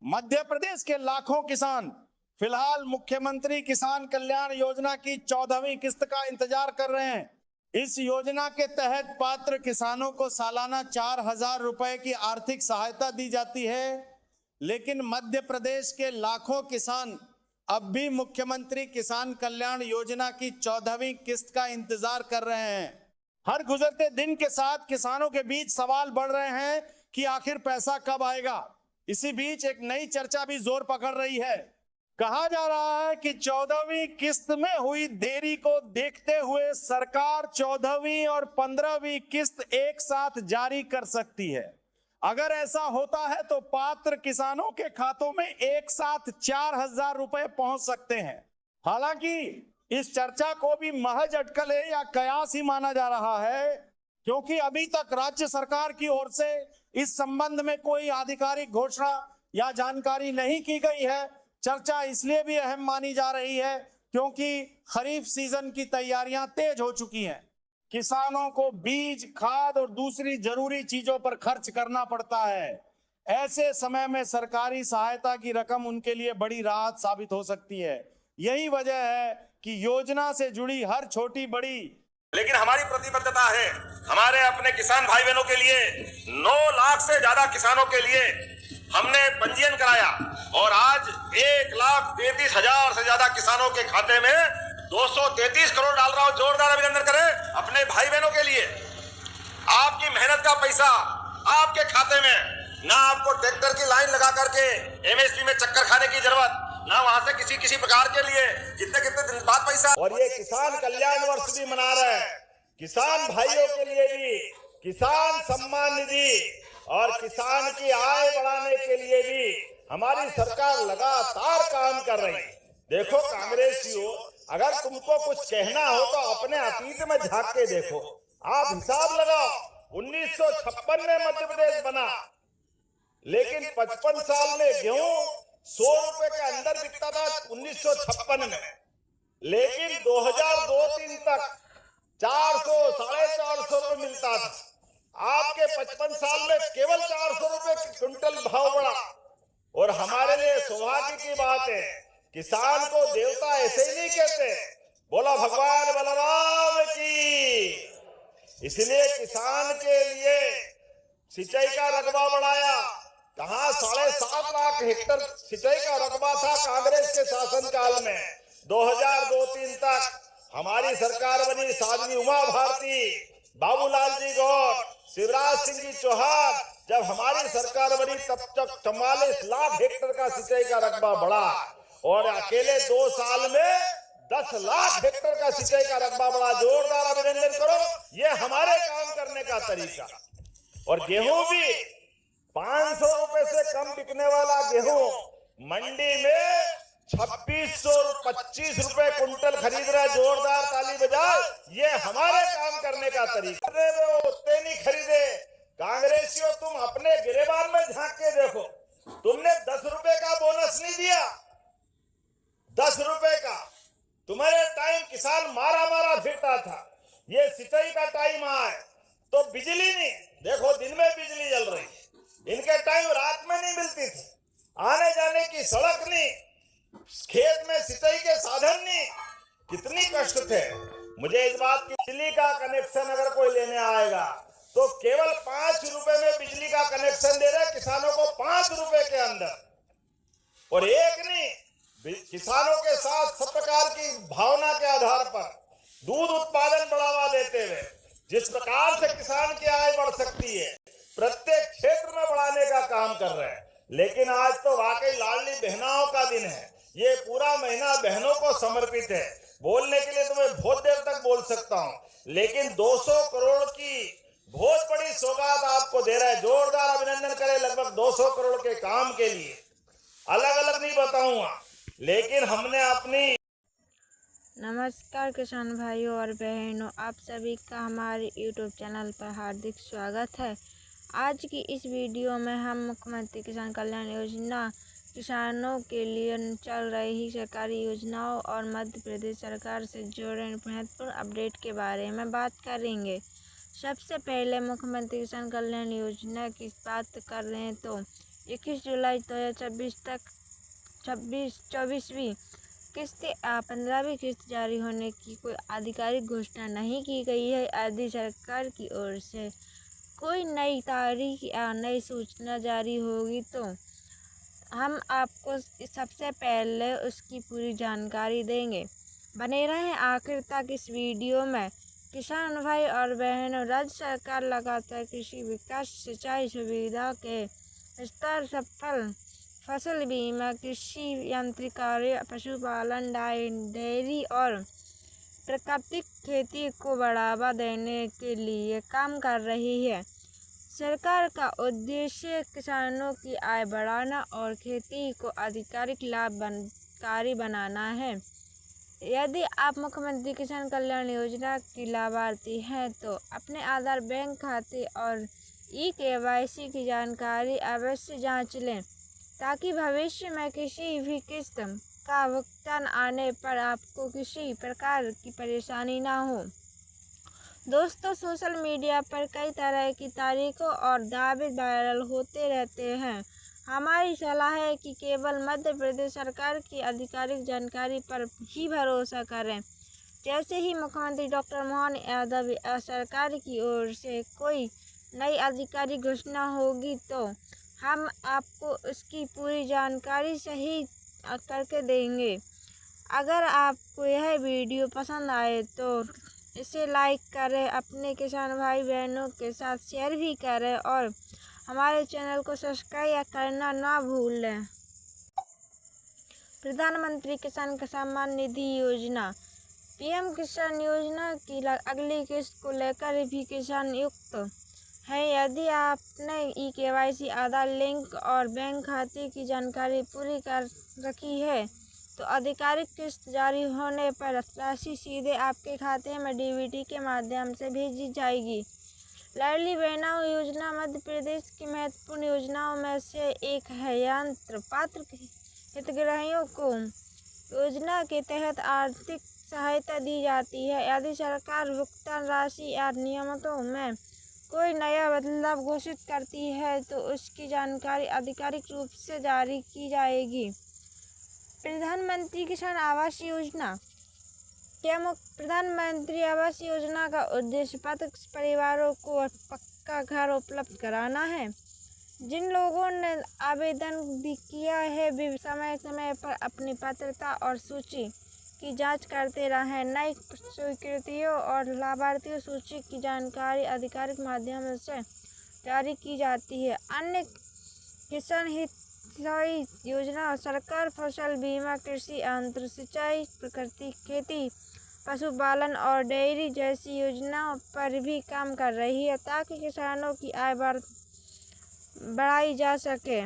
मध्य प्रदेश के लाखों किसान फिलहाल मुख्यमंत्री किसान कल्याण योजना की 14वीं किस्त का इंतजार कर रहे हैं। इस योजना के तहत पात्र किसानों को सालाना 4,000 रुपए की आर्थिक सहायता दी जाती है, लेकिन मध्य प्रदेश के लाखों किसान अब भी मुख्यमंत्री किसान कल्याण योजना की 14वीं किस्त का इंतजार कर रहे हैं। हर गुजरते दिन के साथ किसानों के बीच सवाल बढ़ रहे हैं कि आखिर पैसा कब आएगा। इसी बीच एक नई चर्चा भी जोर पकड़ रही है। कहा जा रहा है कि 14वीं किस्त में हुई देरी को देखते हुए सरकार 14वीं और 15वीं किस्त एक साथ जारी कर सकती है। अगर ऐसा होता है तो पात्र किसानों के खातों में एक साथ 4,000 रुपए पहुंच सकते हैं। हालांकि इस चर्चा को भी महज अटकलें या कयास ही माना जा रहा है, क्योंकि अभी तक राज्य सरकार की ओर से इस संबंध में कोई आधिकारिक घोषणा या जानकारी नहीं की गई है। चर्चा इसलिए भी अहम मानी जा रही है क्योंकि खरीफ सीजन की तैयारियां तेज हो चुकी हैं। किसानों को बीज, खाद और दूसरी जरूरी चीजों पर खर्च करना पड़ता है। ऐसे समय में सरकारी सहायता की रकम उनके लिए बड़ी राहत साबित हो सकती है। यही वजह है कि योजना से जुड़ी हर छोटी बड़ी लेकिन हमारी प्रतिबद्धता है हमारे अपने किसान भाई बहनों के लिए। 9 लाख से ज्यादा किसानों के लिए हमने पंजीयन कराया और आज 1,33,000 से ज्यादा किसानों के खाते में 233 करोड़ डाल रहा हूं। जोरदार अभिनंदन करें अपने भाई बहनों के लिए। आपकी मेहनत का पैसा आपके खाते में, ना आपको ट्रैक्टर की लाइन लगा करके एमएसपी में चक्कर खाने की जरूरत, ना वहां से किसी प्रकार के लिए कितने दिन बाद पैसा। और ये किसान कल्याण वर्ष भी मना रहे हैं। किसान भाइयों के लिए भी किसान सम्मान निधि और किसान की आय बढ़ाने के लिए भी हमारी सरकार लगातार काम कर रही है। देखो कांग्रेसियों, अगर तुमको कुछ कहना हो तो अपने अतीत में झांक के देखो। आप हिसाब लगाओ, 1956 में मध्य प्रदेश बना, लेकिन 55 साल में गेहूं 100 रुपए के अंदर बिकता था 1956 में, लेकिन 2002-03 तक 400-450 रुपए मिलता था। आपके 55 साल में केवल 400 रुपए क्विंटल भाव बढ़ा। और हमारे लिए सौभाग्य की बात है, किसान को देवता ऐसे ही नहीं कहते। बोला भगवान बलराम की। इसलिए किसान के लिए सिंचाई का रकबा बढ़ाया। कहा 7.5 लाख हेक्टेयर सिंचाई का रकबा था कांग्रेस के शासनकाल में। 2002-03 तक हमारी सरकार बनी, साध्वी उमा भारती, बाबूलाल जी गौर, शिवराज सिंह जी चौहान, जब हमारी सरकार बनी तब तक 44 लाख हेक्टेयर का सिंचाई का रकबा बढ़ा और अकेले 2 साल में 10 लाख हेक्टेयर का सिंचाई का रकबा बढ़ा। जोरदार अभिनंदन करो, ये हमारे काम करने का तरीका। और गेहूं भी 500 रुपए से कम बिकने वाला गेहूं मंडी में 2625 रुपए कुंटल खरीद रहा है। जोरदार ताली बजाओ, ये हमारे काम करने का तरीका। उतने नहीं खरीदे। कांग्रेसियों, तुम अपने गिरेबान में झांक के देखो, तुमने 10 रुपए का बोनस नहीं दिया। 10 रुपए का तुम्हारे टाइम किसान मारा फिरता था। ये सिंचाई का टाइम आए तो बिजली नहीं, देखो दिन में बिजली जल रही है। इनके टाइम रात में नहीं मिलती थी, आने जाने की सड़क नहीं, खेत में सिंचाई के साधन नहीं, कितनी कष्ट थे। मुझे इस बात की, बिजली का कनेक्शन अगर कोई लेने आएगा तो केवल 5 रुपए में बिजली का कनेक्शन दे रहे किसानों को, 5 रुपए के अंदर। और एक नहीं, किसानों के साथ सब प्रकार की भावना के आधार पर दूध उत्पादन बढ़ावा देते हुए जिस प्रकार से किसान की आय बढ़ सकती है, प्रत्येक क्षेत्र में बढ़ाने का काम कर रहे हैं। लेकिन आज तो वाकई लाडली बहनाओं का दिन है। ये पूरा महीना बहनों को समर्पित है। बोलने के लिए तो मैं बहुत देर तक बोल सकता हूँ, लेकिन 200 करोड़ की बहुत बड़ी सौगात आपको दे रहा है। जोरदार अभिनंदन करें। लगभग 200 करोड़ के काम के लिए अलग अलग नहीं बताऊंगा, लेकिन हमने अपनी। नमस्कार किसान भाइयों और बहनों, आप सभी का हमारे YouTube चैनल पर हार्दिक स्वागत है। आज की इस वीडियो में हम मुख्यमंत्री किसान कल्याण योजना, किसानों के लिए चल रही सरकारी योजनाओं और मध्य प्रदेश सरकार से जुड़े महत्वपूर्ण अपडेट के बारे में बात करेंगे। सबसे पहले मुख्यमंत्री किसान कल्याण योजना की बात कर रहे हैं तो 21 जुलाई 2026 तक 24वीं किस्त 15वीं किस्त जारी होने की कोई आधिकारिक घोषणा नहीं की गई है। यदि सरकार की ओर से कोई नई तारीख या नई सूचना जारी होगी तो हम आपको सबसे पहले उसकी पूरी जानकारी देंगे। बने रहें आखिर तक इस वीडियो में। किसान भाई और बहनों, राज्य सरकार लगातार कृषि विकास, सिंचाई सुविधा के विस्तार, सफल फसल बीमा, कृषि यांत्रिकीकरण, पशुपालन, डेयरी और प्राकृतिक खेती को बढ़ावा देने के लिए काम कर रही है। सरकार का उद्देश्य किसानों की आय बढ़ाना और खेती को आधिकारिक लाभकारी बनाना है। यदि आप मुख्यमंत्री किसान कल्याण योजना की लाभार्थी हैं तो अपने आधार, बैंक खाते और KYC की जानकारी अवश्य जांच लें, ताकि भविष्य में किसी भी किस्त का भुगतान आने पर आपको किसी प्रकार की परेशानी ना हो। दोस्तों, सोशल मीडिया पर कई तरह की तारीखों और दावे वायरल होते रहते हैं। हमारी सलाह है कि केवल मध्य प्रदेश सरकार की आधिकारिक जानकारी पर ही भरोसा करें। जैसे ही मुख्यमंत्री डॉक्टर मोहन यादव या सरकार की ओर से कोई नई आधिकारिक घोषणा होगी तो हम आपको उसकी पूरी जानकारी सही करके देंगे। अगर आपको यह वीडियो पसंद आए तो इसे लाइक करें, अपने किसान भाई बहनों के साथ शेयर भी करें और हमारे चैनल को सब्सक्राइब करना ना भूलें। प्रधानमंत्री किसान सम्मान निधि योजना PM किसान योजना की अगली किस्त को लेकर भी किसान युक्त है। यदि आपने KYC, आधार लिंक और बैंक खाते की जानकारी पूरी कर रखी है तो आधिकारिक किस्त जारी होने पर राशि सीधे आपके खाते में DBT के माध्यम से भेजी जाएगी। लाडली बहनों योजना मध्य प्रदेश की महत्वपूर्ण योजनाओं में से एक है। यंत्र पात्र हितग्राहियों को योजना के तहत आर्थिक सहायता दी जाती है। यदि सरकार भुगतान राशि या नियमों में कोई नया बदलाव घोषित करती है तो उसकी जानकारी आधिकारिक रूप से जारी की जाएगी। प्रधानमंत्री किसान आवास योजना प्रधानमंत्री आवास योजना का उद्देश्य पात्र परिवारों को पक्का घर उपलब्ध कराना है। जिन लोगों ने आवेदन भी किया है वे समय समय पर अपनी पात्रता और सूची की जांच करते रहें। नई स्वीकृतियों और लाभार्थियों सूची की जानकारी आधिकारिक माध्यम से जारी की जाती है। अन्य किसान हितैषी योजना सरकार फसल बीमा, कृषि यंत्र, सिंचाई, प्राकृतिक खेती, पशुपालन और डेयरी जैसी योजनाओं पर भी काम कर रही है, ताकि किसानों की आय बढ़ाई जा सके।